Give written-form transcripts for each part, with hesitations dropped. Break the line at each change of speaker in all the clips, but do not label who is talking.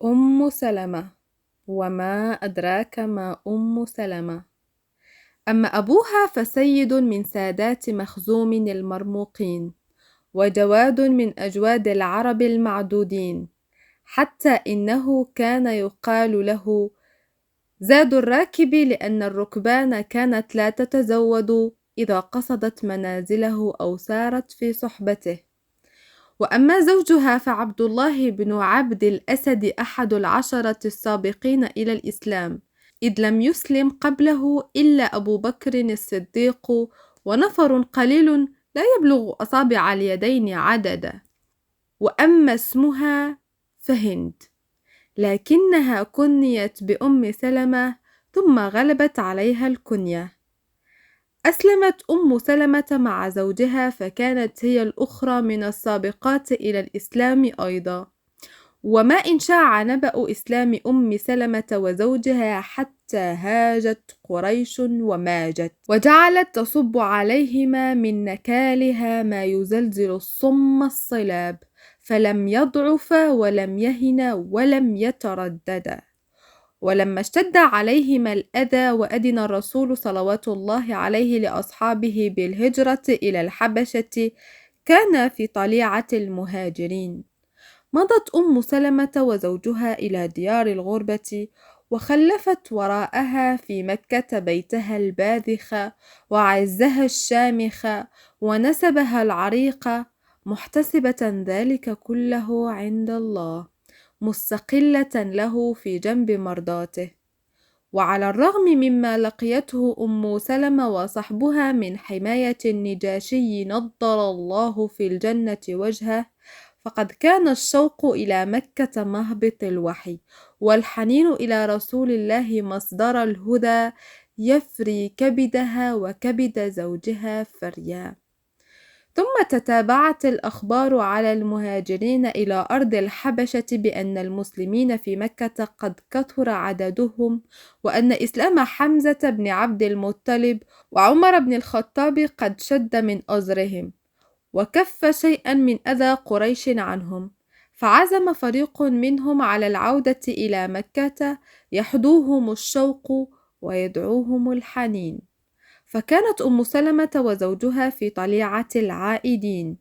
أم سلمة. وما أدراك ما أم سلمة. أما أبوها فسيد من سادات مخزوم المرموقين، وجواد من أجواد العرب المعدودين، حتى إنه كان يقال له زاد الراكب، لأن الركبان كانت لا تتزود إذا قصدت منازله أو سارت في صحبته. وأما زوجها فعبد الله بن عبد الأسد أحد العشرة السابقين إلى الإسلام، إذ لم يسلم قبله إلا أبو بكر الصديق ونفر قليل لا يبلغ أصابع اليدين عددا. وأما اسمها فهند، لكنها كنيت بأم سلمة ثم غلبت عليها الكنية. أسلمت أم سلمة مع زوجها، فكانت هي الأخرى من السابقات إلى الإسلام أيضا. وما إن شاع نبأ إسلام أم سلمة وزوجها حتى هاجت قريش وماجت، وجعلت تصب عليهما من نكالها ما يزلزل الصم الصلاب، فلم يضعفا ولم يهنا ولم يترددا. ولما اشتد عليهما الأذى وأذن الرسول صلوات الله عليه لأصحابه بالهجرة إلى الحبشة، كان في طليعة المهاجرين. مضت أم سلمة وزوجها إلى ديار الغربة، وخلفت وراءها في مكة بيتها الباذخ وعزها الشامخ ونسبها العريق، محتسبة ذلك كله عند الله، مستقلة له في جنب مرضاته. وعلى الرغم مما لقيته أم سلمة وصحبها من حماية النجاشي نضر الله في الجنة وجهه، فقد كان الشوق إلى مكة مهبط الوحي، والحنين إلى رسول الله مصدر الهدى، يفري كبدها وكبد زوجها فريا. ثم تتابعت الأخبار على المهاجرين إلى أرض الحبشة بأن المسلمين في مكة قد كثر عددهم، وأن إسلام حمزة بن عبد المطلب وعمر بن الخطاب قد شد من أزرهم، وكف شيئا من أذى قريش عنهم. فعزم فريق منهم على العودة إلى مكة، يحدوهم الشوق ويدعوهم الحنين. فكانت أم سلمة وزوجها في طليعة العائدين،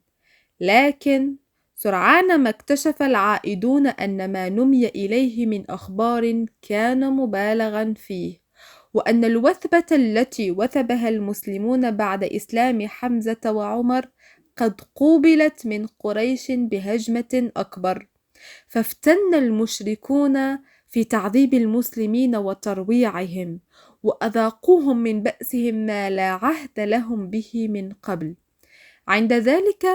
لكن سرعان ما اكتشف العائدون أن ما نمي إليه من أخبار كان مبالغا فيه، وأن الوثبة التي وثبها المسلمون بعد إسلام حمزة وعمر قد قوبلت من قريش بهجمة أكبر. فافتن المشركون في تعذيب المسلمين وترويعهم، وأذاقوهم من بأسهم ما لا عهد لهم به من قبل. عند ذلك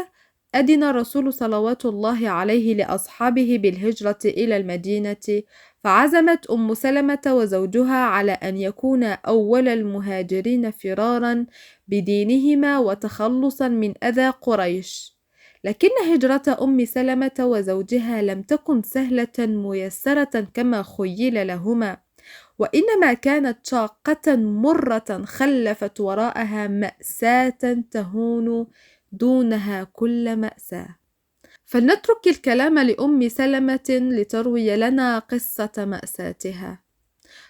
أذن الرسول صلوات الله عليه لأصحابه بالهجرة إلى المدينة، فعزمت أم سلمة وزوجها على أن يكونا أول المهاجرين فرارا بدينهما وتخلصا من أذى قريش. لكن هجرة أم سلمة وزوجها لم تكن سهلة ميسرة كما خيل لهما، وإنما كانت شاقة مرة خلفت وراءها مأساة تهون دونها كل مأساة. فلنترك الكلام لأم سلمة لتروي لنا قصة مأساتها،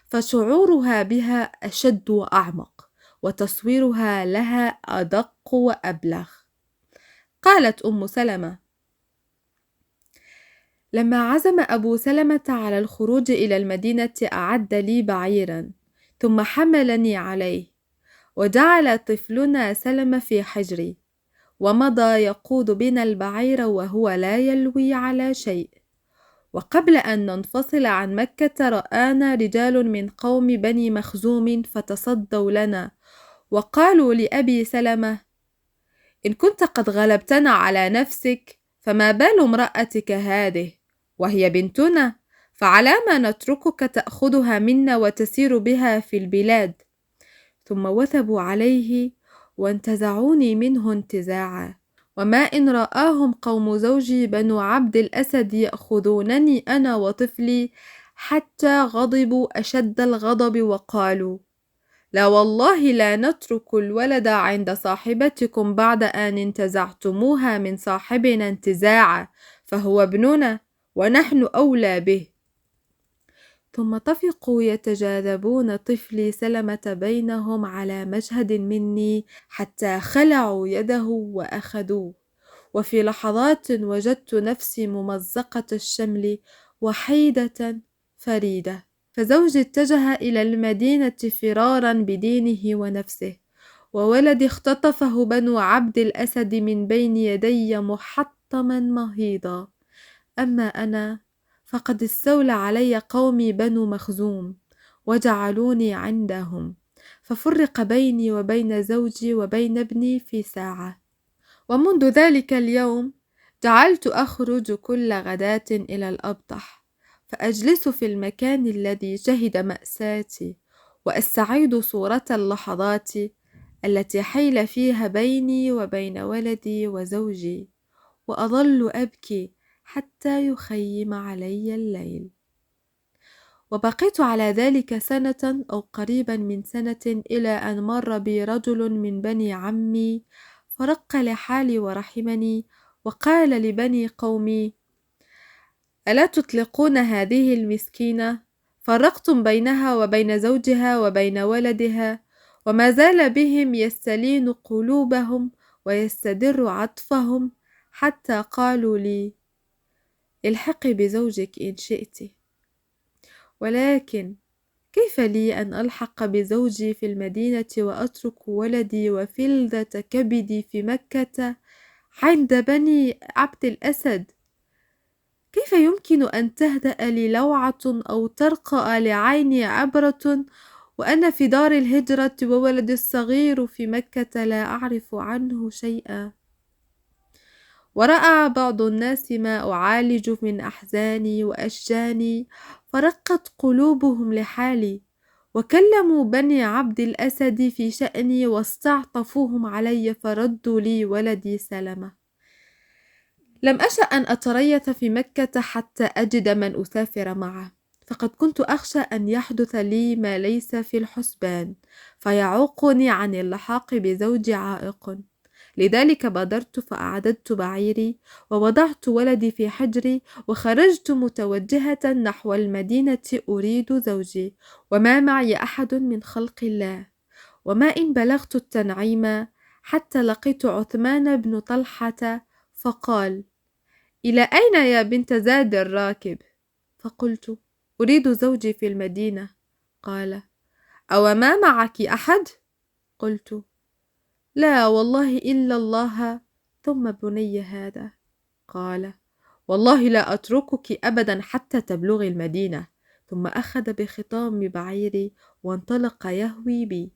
فشعورها بها أشد وأعمق، وتصويرها لها أدق وأبلغ. قالت أم سلمة: لما عزم أبو سلمة على الخروج إلى المدينة أعد لي بعيرا، ثم حملني عليه، وجعل طفلنا سلمة في حجري، ومضى يقود بنا البعير وهو لا يلوي على شيء. وقبل أن ننفصل عن مكة رآنا رجال من قوم بني مخزوم فتصدوا لنا، وقالوا لأبي سلمة: إن كنت قد غلبتنا على نفسك، فما بال امرأتك هذه وهي بنتنا؟ فعلى ما نتركك تأخذها منا وتسير بها في البلاد؟ ثم وثبوا عليه وانتزعوني منه انتزاعا. وما إن رآهم قوم زوجي بنو عبد الأسد يأخذونني أنا وطفلي، حتى غضبوا أشد الغضب وقالوا: لا والله لا نترك الولد عند صاحبتكم بعد أن انتزعتموها من صاحبنا انتزاعا، فهو ابننا ونحن أولى به. ثم طفقوا يتجاذبون طفلي سلمة بينهم على مشهد مني حتى خلعوا يده وأخذوه. وفي لحظات وجدت نفسي ممزقة الشمل وحيدة فريدة. فزوجي اتجه إلى المدينة فرارا بدينه ونفسه، وولدي اختطفه بنو عبد الأسد من بين يدي محطما مهيضا. أما أنا فقد استولى علي قومي بنو مخزوم وجعلوني عندهم، ففرق بيني وبين زوجي وبين ابني في ساعة. ومنذ ذلك اليوم جعلت أخرج كل غداة إلى الأبطح، فأجلس في المكان الذي شهد مأساتي، وأستعيد صورة اللحظات التي حيل فيها بيني وبين ولدي وزوجي، وأظل أبكي حتى يخيم علي الليل. وبقيت على ذلك سنة أو قريبا من سنة، إلى أن مر بي رجل من بني عمي فرق لحالي ورحمني، وقال لبني قومي: ألا تطلقون هذه المسكينة؟ فرقتم بينها وبين زوجها وبين ولدها، وما زال بهم يستلين قلوبهم ويستدر عطفهم، حتى قالوا لي: الحقي بزوجك إن شئت. ولكن كيف لي أن ألحق بزوجي في المدينة وأترك ولدي وفلذة كبدي في مكة عند بني عبد الأسد؟ كيف يمكن أن تهدأ لي لوعة أو ترقى لعيني عبرة وأنا في دار الهجرة وولدي الصغير في مكة لا أعرف عنه شيئا؟ ورأى بعض الناس ما أعالج من أحزاني وأشجاني، فرقت قلوبهم لحالي، وكلموا بني عبد الأسد في شأني واستعطفوهم علي، فردوا لي ولدي سلمة. لم أشأ أن أتريث في مكة حتى أجد من أسافر معه، فقد كنت أخشى أن يحدث لي ما ليس في الحسبان فيعوقني عن اللحاق بزوجي عائق. لذلك بادرت فأعددت بعيري ووضعت ولدي في حجري، وخرجت متوجهة نحو المدينة أريد زوجي، وما معي أحد من خلق الله. وما إن بلغت التنعيم حتى لقيت عثمان بن طلحة، فقال: إلى أين يا بنت زاد الراكب؟ فقلت: أريد زوجي في المدينة. قال: أو ما معك أحد؟ قلت: لا والله إلا الله ثم بني هذا. قال: والله لا أتركك أبدا حتى تبلغي المدينة. ثم أخذ بخطام بعيري وانطلق يهوي بي،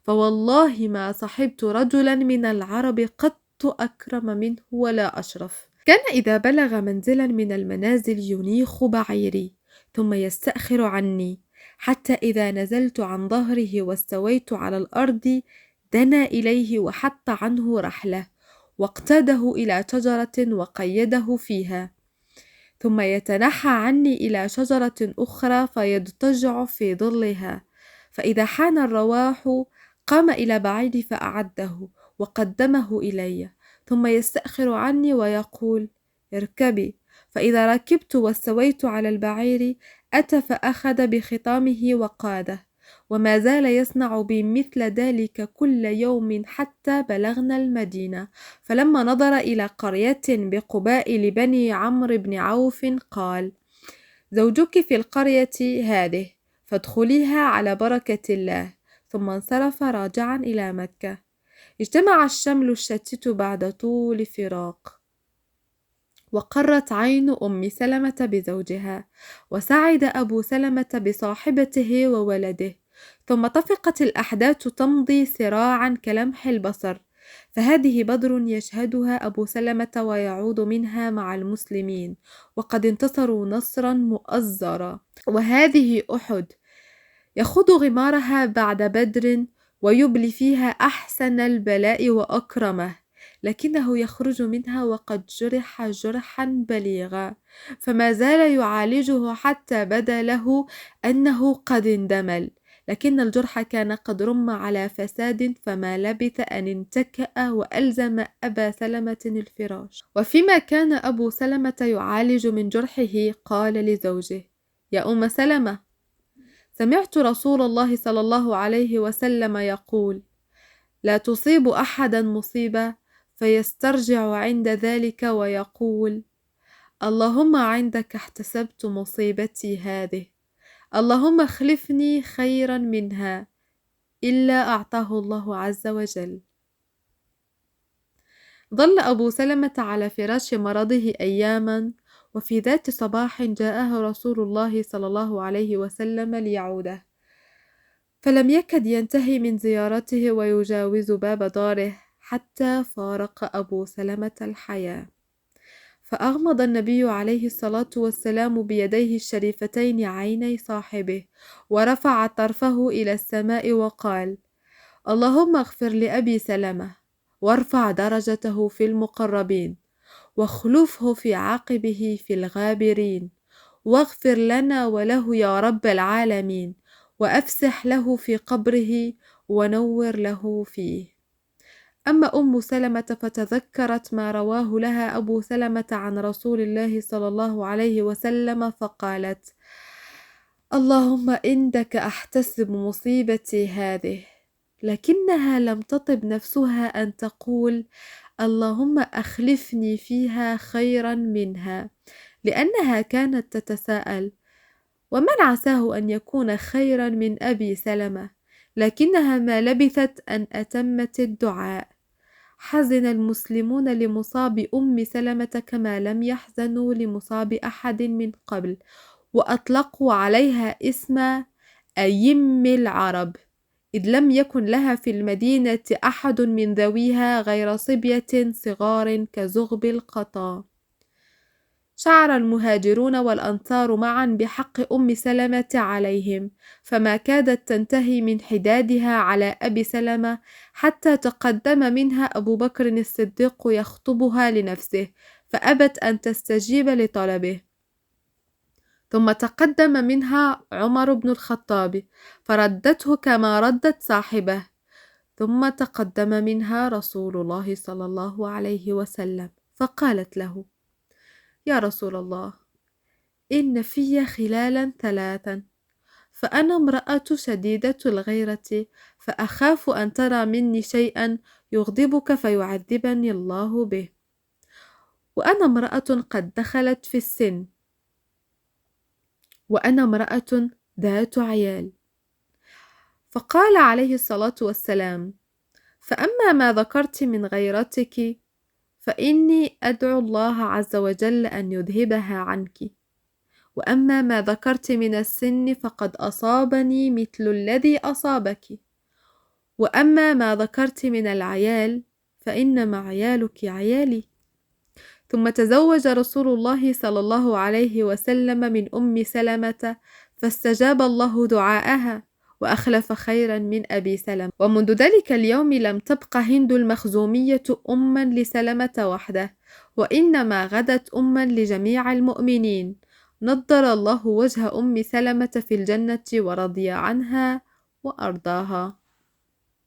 فوالله ما صحبت رجلا من العرب قط أكرم منه ولا أشرف. كان إذا بلغ منزلا من المنازل ينيخ بعيري ثم يستأخر عني، حتى إذا نزلت عن ظهره واستويت على الأرض دنا إليه وحط عنه رحله واقتاده إلى شجرة وقيده فيها، ثم يتنحى عني إلى شجرة أخرى فيضطجع في ظلها، فإذا حان الرواح قام إلى بعيري فأعده وقدمه إلي، ثم يستأخر عني ويقول: اركبي. فإذا ركبت واستويت على البعير أتى فأخذ بخطامه وقاده، وما زال يصنع بي مثل ذلك كل يوم حتى بلغنا المدينة. فلما نظر إلى قرية بقباء لبني عمرو بن عوف قال: زوجك في القرية هذه فادخليها على بركة الله. ثم انصرف راجعا إلى مكة. اجتمع الشمل الشتيت بعد طول فراق، وقرت عين أم سلمة بزوجها، وسعد أبو سلمة بصاحبته وولده. ثم طفقت الأحداث تمضي سراعا كلمح البصر، فهذه بدر يشهدها أبو سلمة ويعود منها مع المسلمين وقد انتصروا نصرا مؤزرا، وهذه أحد يخوض غمارها بعد بدر ويبلي فيها أحسن البلاء وأكرمه، لكنه يخرج منها وقد جرح جرحا بليغا، فما زال يعالجه حتى بدا له أنه قد اندمل، لكن الجرح كان قد رم على فساد، فما لبث أن انتكأ وألزم أبا سلمة الفراش. وفيما كان أبو سلمة يعالج من جرحه قال لزوجه: يا أم سلمة، سمعت رسول الله صلى الله عليه وسلم يقول: لا تصيب أحدا مصيبة فيسترجع عند ذلك ويقول: اللهم عندك احتسبت مصيبتي هذه، اللهم اخلفني خيرا منها، إلا أعطاه الله عز وجل. ظل أبو سلمة على فراش مرضه أياما، وفي ذات صباح جاءه رسول الله صلى الله عليه وسلم ليعوده، فلم يكد ينتهي من زيارته ويجاوز باب داره حتى فارق أبو سلمة الحياة، فأغمض النبي عليه الصلاة والسلام بيديه الشريفتين عيني صاحبه، ورفع طرفه إلى السماء وقال: اللهم اغفر لأبي سلمة، وارفع درجته في المقربين، واخلفه في عقبه في الغابرين، واغفر لنا وله يا رب العالمين، وأفسح له في قبره، ونور له فيه. أما أم سلمة فتذكرت ما رواه لها أبو سلمة عن رسول الله صلى الله عليه وسلم، فقالت: اللهم إنك أحتسب مصيبتي هذه، لكنها لم تطب نفسها أن تقول: اللهم أخلفني فيها خيرا منها، لأنها كانت تتساءل: ومن عساه أن يكون خيرا من أبي سلمة؟ لكنها ما لبثت أن أتمت الدعاء. حزن المسلمون لمصاب أم سلمة كما لم يحزنوا لمصاب أحد من قبل، وأطلقوا عليها اسم أيم العرب، إذ لم يكن لها في المدينة أحد من ذويها غير صبية صغار كزغب القطا. شعر المهاجرون والأنصار معا بحق أم سلمة عليهم، فما كادت تنتهي من حدادها على أبي سلمة حتى تقدم منها أبو بكر الصديق يخطبها لنفسه، فأبت أن تستجيب لطلبه، ثم تقدم منها عمر بن الخطاب فردته كما ردت صاحبه، ثم تقدم منها رسول الله صلى الله عليه وسلم فقالت له: يا رسول الله، إن في خلالا ثلاثا، فأنا امرأة شديدة الغيرة، فأخاف أن ترى مني شيئا يغضبك فيعذبني الله به، وأنا امرأة قد دخلت في السن، وأنا امرأة ذات عيال. فقال عليه الصلاة والسلام: فأما ما ذكرت من غيرتك فإني أدعو الله عز وجل أن يذهبها عنك، وأما ما ذكرت من السن فقد أصابني مثل الذي أصابك، وأما ما ذكرت من العيال فإنما عيالك عيالي. ثم تزوج رسول الله صلى الله عليه وسلم من أم سلمة، فاستجاب الله دعاءها وأخلف خيرا من أبي سلمة، ومنذ ذلك اليوم لم تبق هند المخزومية أما لسلمة وحده، وإنما غدت أما لجميع المؤمنين. نضر الله وجه أم سلمة في الجنة ورضي عنها وأرضاها.